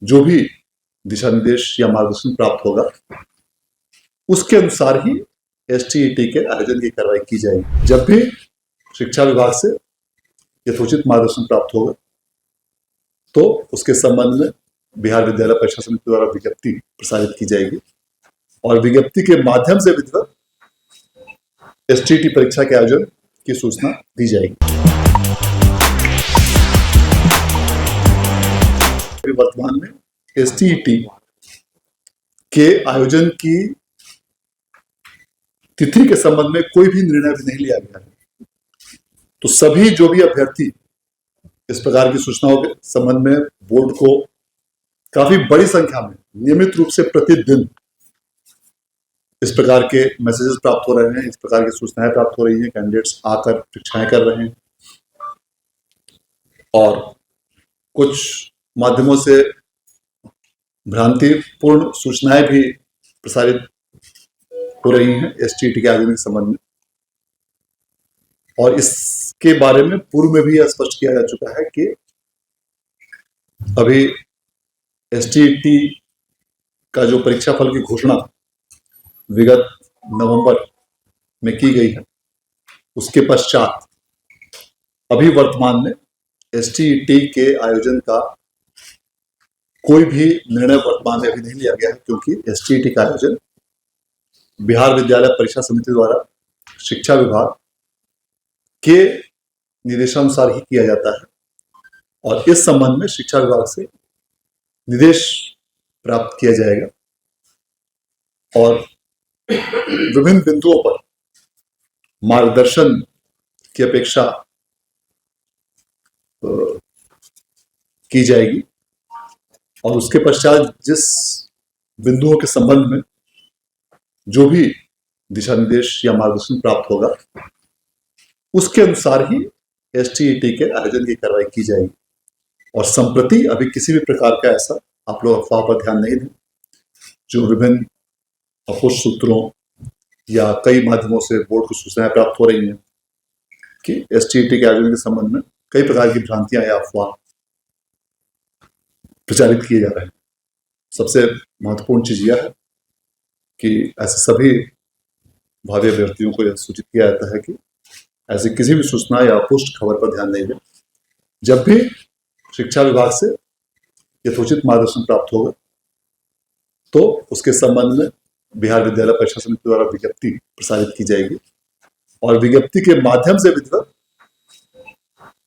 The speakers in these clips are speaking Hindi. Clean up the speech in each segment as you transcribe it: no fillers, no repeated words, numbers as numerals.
जो भी दिशा निर्देश या मार्गदर्शन प्राप्त होगा उसके अनुसार ही एसटीईटी के आयोजन की कार्रवाई की जाएगी। जब भी शिक्षा विभाग से यथोचित मार्गदर्शन प्राप्त होगा तो उसके संबंध में बिहार विद्यालय परीक्षा समिति द्वारा विज्ञप्ति प्रसारित की जाएगी और विज्ञप्ति के माध्यम से विधिवत एसटीईटी परीक्षा के आयोजन की सूचना दी जाएगी। वर्तमान में एसटीईटी के आयोजन की तिथि के संबंध में कोई भी निर्णय भी नहीं लिया गया है। तो सभी जो भी अभ्यर्थी इस प्रकार की सूचनाओं के संबंध में बोर्ड को काफी बड़ी संख्या में नियमित रूप से प्रतिदिन इस प्रकार के मैसेजेस प्राप्त हो रहे हैं, इस प्रकार की सूचनाएं प्राप्त हो रही हैं, कैंडिडेट्स आकर परीक्षाएं कर रहे हैं और कुछ माध्यमों से भ्रांतिपूर्ण सूचनाएं भी प्रसारित हो रही हैं एसटीईटी के आयोजन के संबंध में। और इसके बारे में पूर्व में भी यह स्पष्ट किया जा चुका है कि अभी एसटीईटी का जो परीक्षा फल की घोषणा विगत नवंबर में की गई है, उसके पश्चात अभी वर्तमान में एसटीईटी के आयोजन का कोई भी निर्णय वर्तमान में अभी नहीं लिया गया है, क्योंकि एसटीईटी का आयोजन बिहार विद्यालय परीक्षा समिति द्वारा शिक्षा विभाग के निर्देशानुसार ही किया जाता है और इस संबंध में शिक्षा विभाग से निर्देश प्राप्त किया जाएगा और विभिन्न बिंदुओं पर मार्गदर्शन की अपेक्षा की जाएगी और उसके पश्चात जिस बिंदुओं के संबंध में जो भी दिशा निर्देश या मार्गदर्शन प्राप्त होगा उसके अनुसार ही एसटीईटी के आयोजन की कार्रवाई की जाएगी। और संप्रति अभी किसी भी प्रकार का ऐसा आप लोग अफवाह पर ध्यान नहीं दें, जो विभिन्न अपुष्ट सूत्रों या कई माध्यमों से बोर्ड को सूचनाएं प्राप्त हो रही हैं कि एसटीईटी के आयोजन के संबंध में कई प्रकार की भ्रांतियां या अफवाह प्रचारित किए जा रहे हैं। सबसे महत्वपूर्ण चीज यह है कि ऐसे सभी भावी अभ्यर्थियों को यह सूचित किया जाता है कि ऐसी किसी भी सूचना या अपुष्ट खबर पर ध्यान नहीं दें। जब भी शिक्षा विभाग से यथोचित मार्गदर्शन प्राप्त होगा तो उसके संबंध में बिहार विद्यालय परीक्षा समिति द्वारा विज्ञप्ति प्रसारित की जाएगी और विज्ञप्ति के माध्यम से विधिवत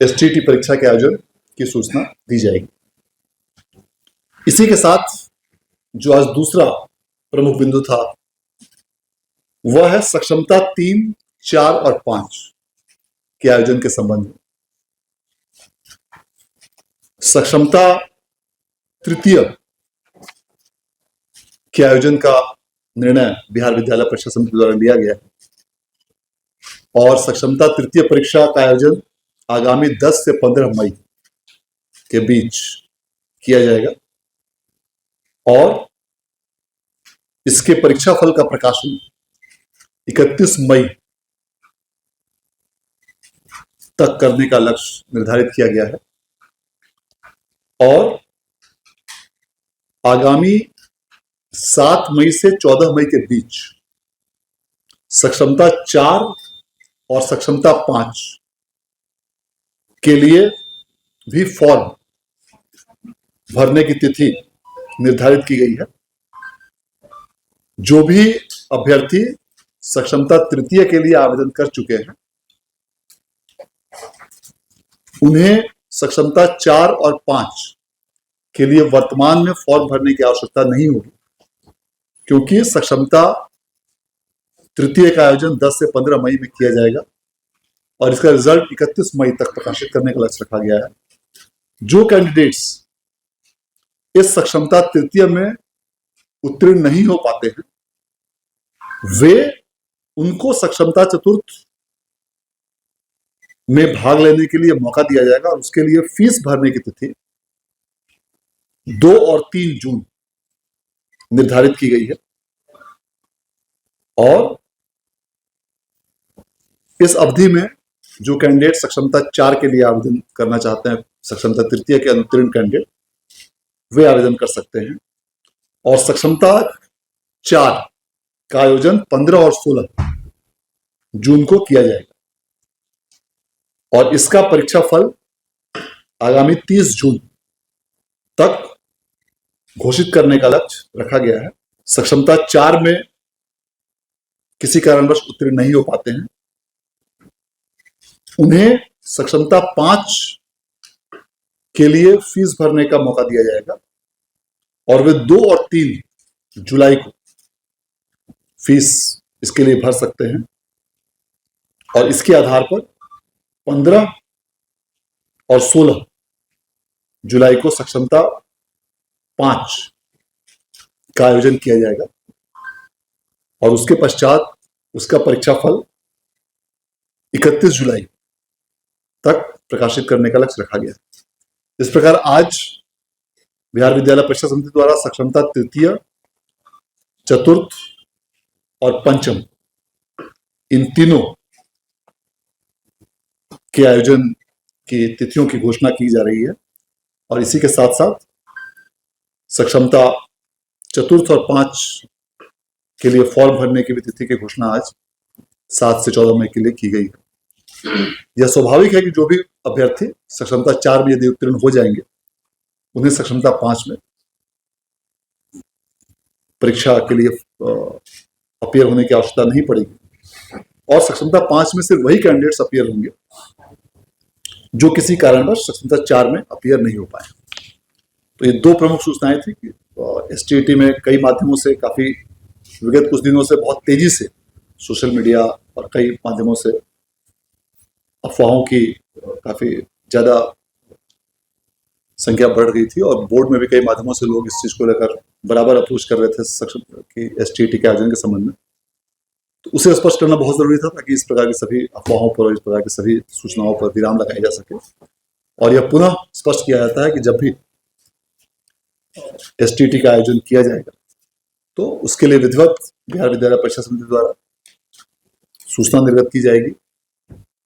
एसटीईटी परीक्षा के आयोजन की सूचना दी जाएगी। इसी के साथ जो आज दूसरा प्रमुख बिंदु था वह है सक्षमता 3, 4 और 5 के आयोजन के संबंध में। सक्षमता तृतीय के आयोजन का निर्णय बिहार विद्यालय परीक्षा समिति द्वारा लिया गया है और सक्षमता तृतीय परीक्षा का आयोजन आगामी 10 से 15 मई के बीच किया जाएगा और इसके परीक्षा फल का प्रकाशन 31 मई तक करने का लक्ष्य निर्धारित किया गया है और आगामी 7 मई से 14 मई के बीच सक्षमता 4 और सक्षमता 5 के लिए भी फॉर्म भरने की तिथि निर्धारित की गई है। जो भी अभ्यर्थी सक्षमता तृतीय के लिए आवेदन कर चुके हैं उन्हें सक्षमता 4 और 5 के लिए वर्तमान में फॉर्म भरने की आवश्यकता नहीं होगी, क्योंकि सक्षमता तृतीय का आयोजन 10 से 15 मई में किया जाएगा और इसका रिजल्ट 31 मई तक प्रकाशित करने का लक्ष्य रखा गया है। जो कैंडिडेट्स इस सक्षमता तृतीय में उत्तीर्ण नहीं हो पाते हैं वे उनको सक्षमता चतुर्थ में भाग लेने के लिए मौका दिया जाएगा और उसके लिए फीस भरने की तिथि 2 और 3 जून निर्धारित की गई है और इस अवधि में जो कैंडिडेट सक्षमता 4 के लिए आवेदन करना चाहते हैं, सक्षमता तृतीय के अनुत्तीर्ण कैंडिडेट, वे आवेदन कर सकते हैं। और सक्षमता 4 का आयोजन 15 और 16 जून को किया जाएगा और इसका परीक्षा फल आगामी 30 जून तक घोषित करने का लक्ष्य रखा गया है। सक्षमता 4 में किसी कारणवश उत्तीर्ण नहीं हो पाते हैं, उन्हें सक्षमता 5 के लिए फीस भरने का मौका दिया जाएगा और वे 2 और 3 जुलाई को फीस इसके लिए भर सकते हैं और इसके आधार पर 15 और 16 जुलाई को सक्षमता 5 का आयोजन किया जाएगा और उसके पश्चात उसका परीक्षा फल 31 जुलाई तक प्रकाशित करने का लक्ष्य रखा गया है। इस प्रकार आज बिहार विद्यालय परीक्षा समिति द्वारा सक्षमता तृतीय, चतुर्थ और पंचम इन तीनों के आयोजन की तिथियों की घोषणा की जा रही है और इसी के साथ साथ सक्षमता चतुर्थ और 5 के लिए फॉर्म भरने की भी तिथि की घोषणा आज 7 से 14 मई के लिए की गई है। यह स्वाभाविक है कि जो भी अभ्यर्थी सक्षमता 4 में यदि उत्तीर्ण हो जाएंगे उन्हें सक्षमता 5 में परीक्षा के लिए अपीयर होने की आवश्यकता नहीं पड़ेगी और सक्षमता 5 में सिर्फ वही कैंडिडेट्स अपीयर होंगे जो किसी कारणवश सक्षमता 4 में अपीयर नहीं हो पाए। तो ये 2 प्रमुख सूचनाएं थी कि एसटीईटी में कई माध्यमों से काफी विगत कुछ दिनों से बहुत तेजी से सोशल मीडिया और कई माध्यमों से अफवाहों की काफी ज्यादा संख्या बढ़ गई थी और बोर्ड में भी कई माध्यमों से लोग इस चीज को लेकर बराबर अप्रोच कर रहे थे सक्षम की एसटीईटी के आयोजन के संबंध में। तो उसे स्पष्ट करना बहुत जरूरी था ताकि इस प्रकार की सभी अफवाहों पर और इस प्रकार की सभी सूचनाओं पर विराम लगाया जा सके और यह पुनः स्पष्ट किया जाता है कि जब भी एसटीईटी का आयोजन किया जाएगा तो उसके लिए विधिवत बिहार विद्यालय परीक्षा समिति द्वारा सूचना निर्गत की जाएगी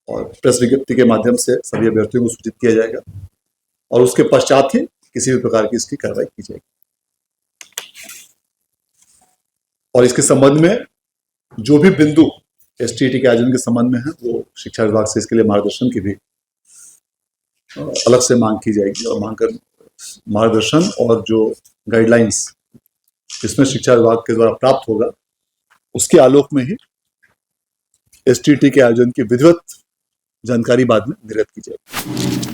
और प्रेस विज्ञप्ति के माध्यम से सभी अभ्यर्थियों को सूचित किया जाएगा और उसके पश्चात ही किसी भी प्रकार की इसकी कार्रवाई की जाएगी। और इसके संबंध में जो भी बिंदु एसटीईटी के आयोजन के संबंध में है वो शिक्षा विभाग से इसके लिए मार्गदर्शन की भी अलग से मांग की जाएगी और मार्गदर्शन और जो गाइडलाइंस इसमें शिक्षा विभाग के द्वारा प्राप्त होगा उसके आलोक में ही एसटीईटी के आयोजन की विधिवत जानकारी बाद में निर्गत की जाएगी।